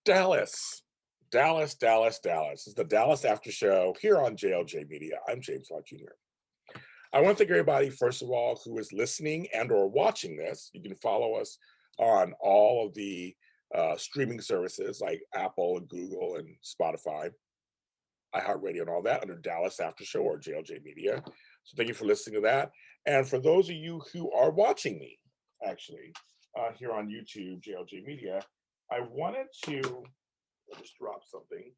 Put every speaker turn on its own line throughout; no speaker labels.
Dallas, Dallas, Dallas, Dallas. It's the Dallas After Show here on JLJ Media. I'm James Lott Jr. I want to thank everybody, first of all, who is listening and or watching this. You can follow us on all of the streaming services like Apple and Google and Spotify, iHeartRadio and all that under Dallas After Show or JLJ Media. So thank you for listening to that. And for those of you who are watching me, actually, here on YouTube, JLJ Media, I wanted to I just dropped something.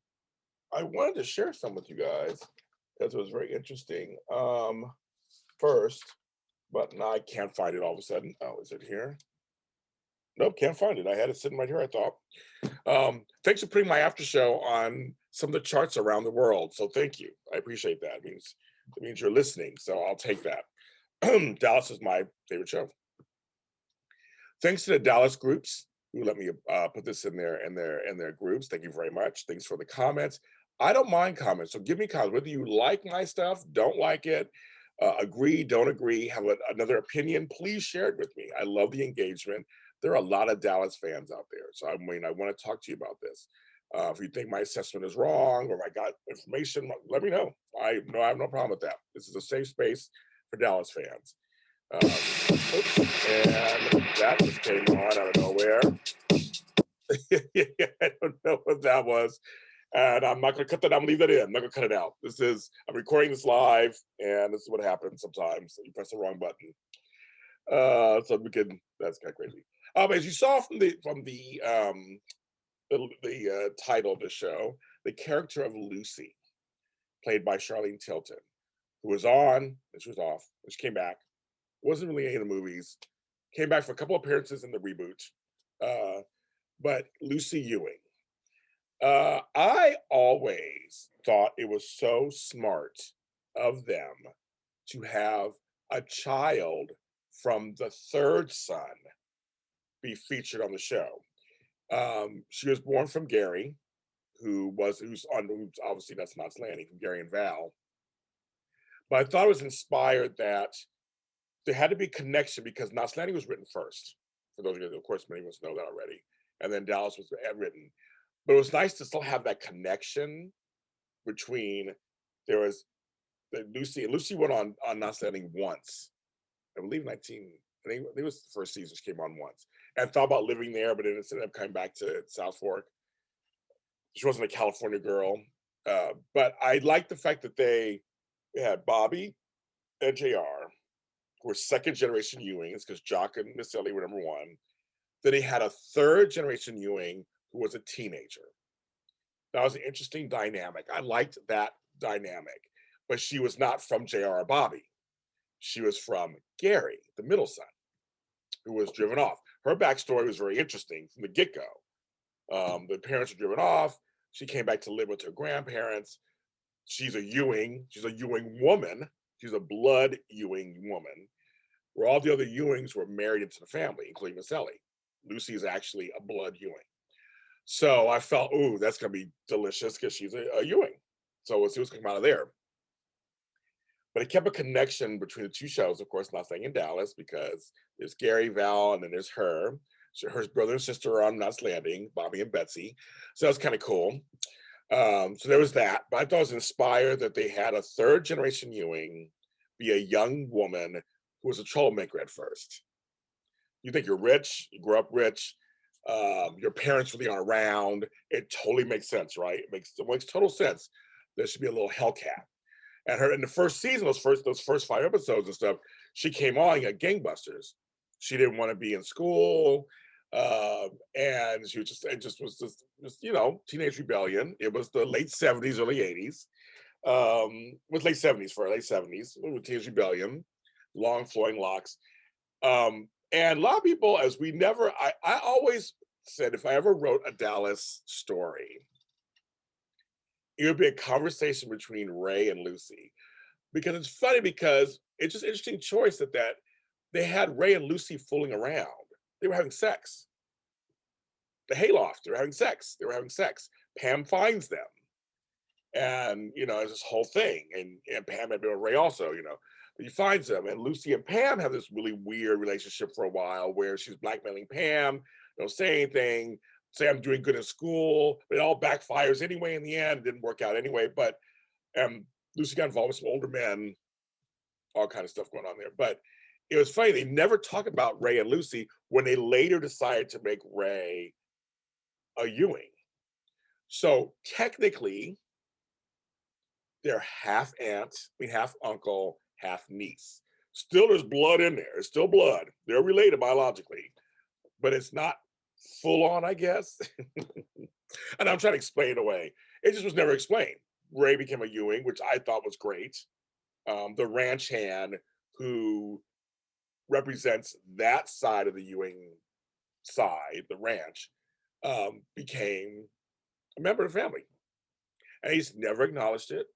I wanted to share some with you guys because it was very interesting. First, but now I can't find it all of a sudden. Oh, is it here? Nope, can't find it. I had it sitting right here, I thought. Thanks for putting my after show on some of the charts around the world. So thank you. I appreciate that. It means you're listening. So I'll take that. Dallas is my favorite show. Thanks to the Dallas groups who let me put this in their groups. Thank you very much. Thanks for the comments. I don't mind comments, so give me comments. Whether you like my stuff, don't like it, agree, don't agree, have another opinion, please share it with me. I love the engagement. There are a lot of Dallas fans out there, so I want to talk to you about this. If you think my assessment is wrong or I got information, let me know. I have no problem with that. This is a safe space for Dallas fans. Oops, and that just came on out of nowhere. I don't know what that was. And I'm not going to cut that. I'm going to leave that in. I'm not going to cut it out. I'm recording this live, and this is what happens sometimes. You press the wrong button. That's kind of crazy. As you saw from the title of the show, the character of Lucy, played by Charlene Tilton, who was on, and she was off, and she came back. Wasn't really any of the movies. Came back for a couple appearances in the reboot. But Lucy Ewing. I always thought it was so smart of them to have a child from the third son be featured on the show. She was born from Gary, who's obviously that's not Lanny, from Gary and Val. But I thought it was inspired that there had to be connection because Naslani was written first. For those of you, of course, many of us know that already. And then Dallas was written. But it was nice to still have that connection between Lucy went on Naslani once. I believe I think it was the first season she came on once. And thought about living there, but then it ended up coming back to South Fork. She wasn't a California girl. But I like the fact that they had Bobby and JR, who were second generation Ewings, because Jock and Miss Ellie were number one. Then he had a third generation Ewing who was a teenager. That was an interesting dynamic. I liked that dynamic, but she was not from JR or Bobby. She was from Gary, the middle son, who was driven off. Her backstory was very interesting from the get-go. The parents were driven off. She came back to live with her grandparents. She's a Ewing. She's a Ewing woman. She's a blood Ewing woman, where all the other Ewings were married into the family, including Miss Ellie. Lucy is actually a blood Ewing. So I felt, ooh, that's going to be delicious because she's a Ewing. So we'll see what's coming out of there. But it kept a connection between the two shows, of course, not staying in Dallas because there's Gary, Val, and then there's her. So her brother and sister are on Knots Landing, Bobby and Betsy. So that's kind of cool. So there was that. But I thought it was inspired that they had a third generation Ewing be a young woman who was a troublemaker at first. You think you're rich, you grew up rich, your parents really aren't around. It totally makes sense, right? It makes total sense. There should be a little Hellcat. And her in the first season, those first 5 episodes and stuff, she came on at gangbusters. She didn't want to be in school, and she was just teenage rebellion. It was the late 70s, early 80s. It was late 70s for her, late 70s. It was teenage rebellion, long flowing locks. And a lot of people, I always said if I ever wrote a Dallas story, it would be a conversation between Ray and Lucy. Because it's funny because it's just an interesting choice that they had Ray and Lucy fooling around. They were having sex. The hayloft, they were having sex. Pam finds them. And, it's this whole thing. And Pam had been with Ray also, But he finds them. And Lucy and Pam have this really weird relationship for a while where she's blackmailing Pam, don't say anything. say I'm doing good in school. It all backfires anyway in the end. It didn't work out anyway. But Lucy got involved with some older men, all kind of stuff going on there. But it was funny, they never talk about Ray and Lucy when they later decided to make Ray a Ewing. So technically, they're half aunt, half uncle, half niece. Still, there's blood in there. It's still blood. They're related biologically, but it's not full on, I guess. And I'm trying to explain it away. It just was never explained. Ray became a Ewing, which I thought was great. The ranch hand who represents that side of the Ewing side, the ranch, became a member of the family. And he's never acknowledged it.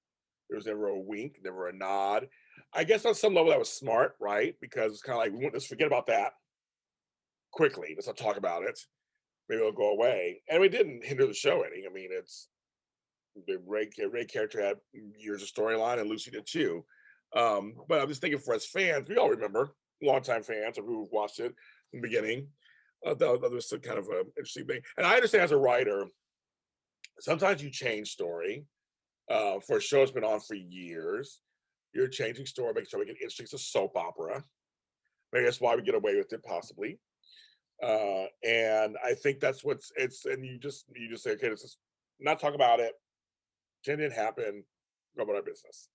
There was never a wink, never a nod. I guess on some level that was smart, right? Because it's kind of like, we want to forget about that quickly. Let's not talk about it. Maybe it'll go away. And we didn't hinder the show any. I mean, it's the Ray character had years of storyline, and Lucy did too. But I'm just thinking, for us fans, we all remember, longtime fans or who watched it in the beginning. That was some kind of an interesting thing. And I understand as a writer, sometimes you change story. For a show that's been on for years, you're changing story, making sure we get interesting. It's a soap opera. Maybe that's why we get away with it, possibly. And I think that's and you just say, okay, let's just not talk about it. It didn't happen. Go about our business.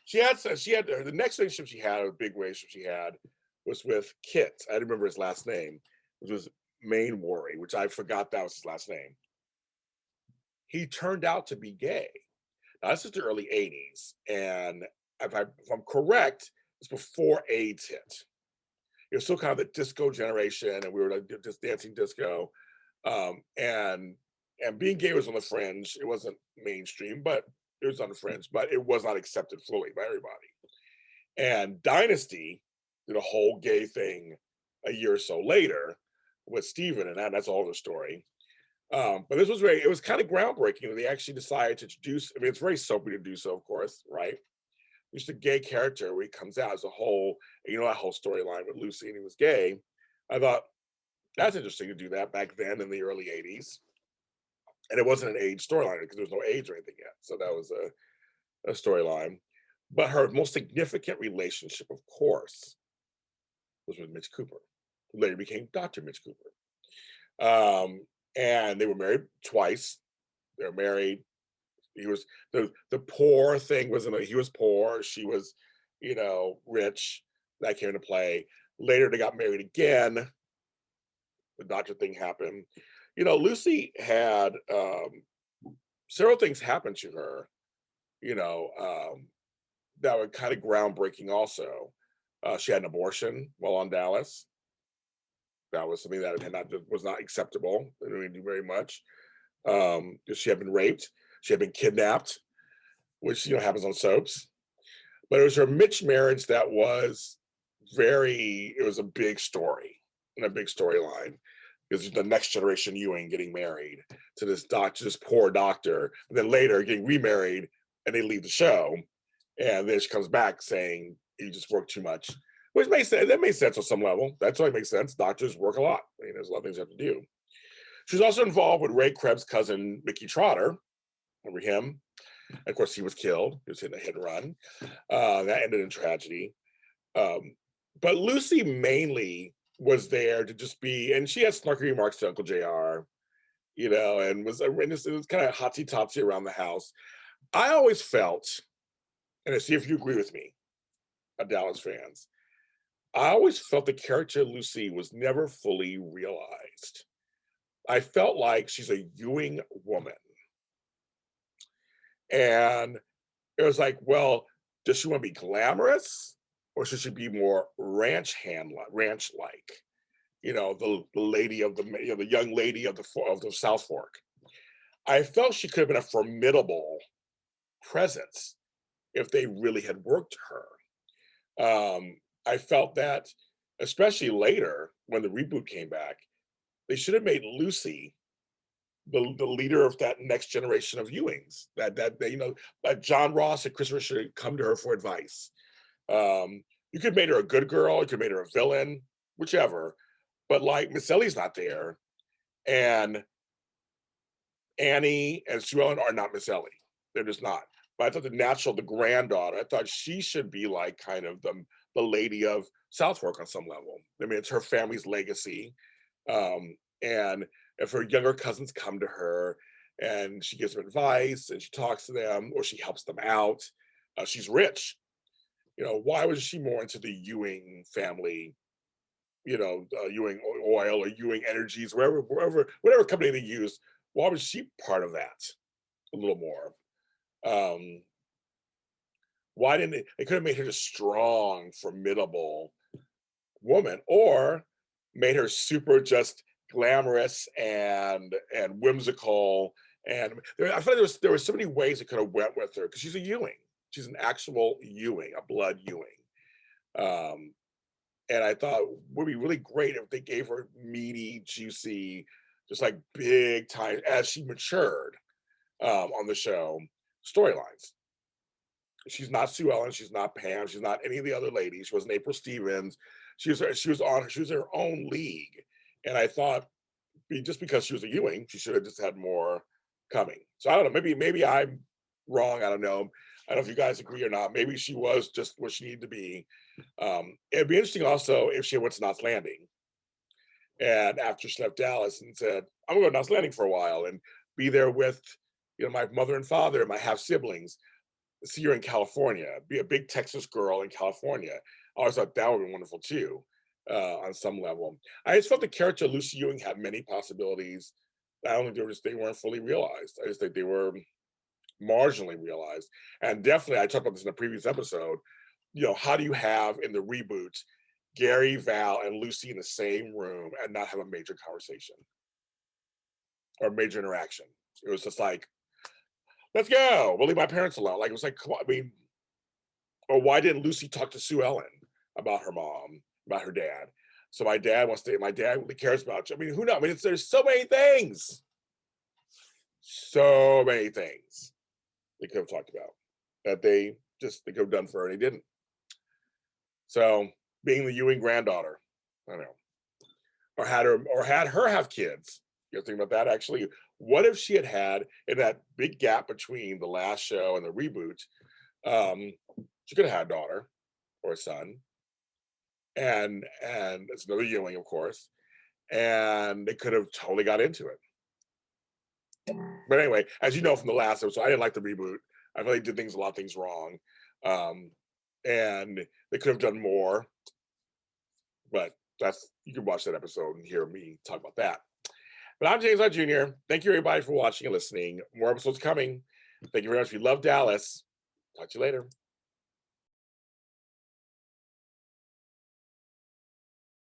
She had the next relationship she had, a big relationship she had, was with Kit. I didn't remember his last name, which was Main Worry, which I forgot that was his last name. He turned out to be gay. Now, this is the early 80s. And if I'm correct, it's before AIDS hit. It was still kind of the disco generation, and we were like just dancing disco. And being gay was on the fringe. It wasn't mainstream, but it was on the fringe, but it was not accepted fully by everybody. And Dynasty did a whole gay thing a year or so later with Steven, and that's all the story. But this was it was kind of groundbreaking. They actually decided to introduce, I mean, it's very soapy to do so, of course, right? Just a gay character where he comes out as a whole, that whole storyline with Lucy and he was gay. I thought, that's interesting to do that back then in the early 80s. And it wasn't an age storyline because there was no age or anything yet. So that was a storyline. But her most significant relationship, of course, was with Mitch Cooper, who later became Dr. Mitch Cooper. And they were married twice. They were married. He was the poor thing wasn't, he was poor, she was, rich. That came into play. Later they got married again. The doctor thing happened. Lucy had several things happen to her, that were kind of groundbreaking also. She had an abortion while on Dallas. That was something that was not acceptable. They didn't do very much. She had been raped. She had been kidnapped, which happens on soaps. But it was her Mitch marriage that was it was a big story and a big storyline. Because the next generation Ewing getting married to this poor doctor, and then later getting remarried, and they leave the show, and then she comes back saying you just work too much, which makes sense. That makes sense on some level. That totally makes sense. Doctors work a lot. I mean, there's a lot of things you have to do. She was also involved with Ray Krebs' cousin Mickey Trotter. Remember him? And of course, he was killed. He was in a hit and run. That ended in tragedy. But Lucy mainly was there to just be, and she had snarky remarks to Uncle JR, and it was kind of hotsy-totsy around the house. I always felt, and I see if you agree with me, Dallas fans, I always felt the character Lucy was never fully realized. I felt like she's a Ewing woman. And it was like, well, does she want to be glamorous, or should she be more ranch-like? The lady of the young lady of the South Fork. I felt she could have been a formidable presence if they really had worked her. I felt that, especially later when the reboot came back, they should have made Lucy the leader of that next generation of Ewings. That John Ross and Christopher should come to her for advice. You could have made her a good girl. You could have made her a villain, whichever. but like Miss Ellie's not there, and Annie and Sue Ellen are not Miss Ellie. They're just not. But I thought the granddaughter, I thought she should be like kind of the lady of Southwark on some level. I mean, it's her family's legacy. And if her younger cousins come to her and she gives them advice and she talks to them or she helps them out, she's rich. Why was she more into the Ewing family, Ewing Oil or Ewing Energies, whatever company they use? Why was she part of that a little more? Why didn't they could have made her a strong, formidable woman, or made her super just glamorous and whimsical. And I feel like there were so many ways it could have went with her because she's a Ewing. She's an actual Ewing, a blood Ewing. And I thought it would be really great if they gave her meaty, juicy, just like big time as she matured on the show storylines. She's not Sue Ellen. She's not Pam. She's not any of the other ladies. She wasn't April Stevens. She was her own league. And I thought, just because she was a Ewing, she should have just had more coming. So I don't know. Maybe I'm wrong. I don't know. I don't know if you guys agree or not. Maybe she was just what she needed to be. It'd be interesting also if she went to Knots Landing, and after she left Dallas and said, "I'm gonna go to Knots Landing for a while and be there with my mother and father and my half siblings." See her in California, be a big Texas girl in California. I always thought that would be wonderful too, on some level. I just felt the character of Lucy Ewing had many possibilities. I don't think they weren't fully realized. I just think they were marginally realized. And definitely, I talked about this in a previous episode. How do you have in the reboot Gary, Val, and Lucy in the same room and not have a major conversation or major interaction? It was just like, let's go. We'll leave my parents alone. Like, it was like, come on, I mean, or why didn't Lucy talk to Sue Ellen about her mom, about her dad? So my dad really cares about you. I mean, who knows? I mean, there's so many things. So many things they could have talked about that they could have done for her and they didn't. So being the Ewing granddaughter, I don't know. Or had her have kids. You think about that actually. What if she had in that big gap between the last show and the reboot, she could have had a daughter or a son, and it's another Ewing, of course, and they could have totally got into it. But anyway, as you know from the last episode, I didn't like the reboot. I really did a lot of things wrong, and they could have done more. But you can watch that episode and hear me talk about that. But I'm James Lott Jr. Thank you, everybody, for watching and listening. More episodes coming. Thank you very much. If you love Dallas, talk to you later.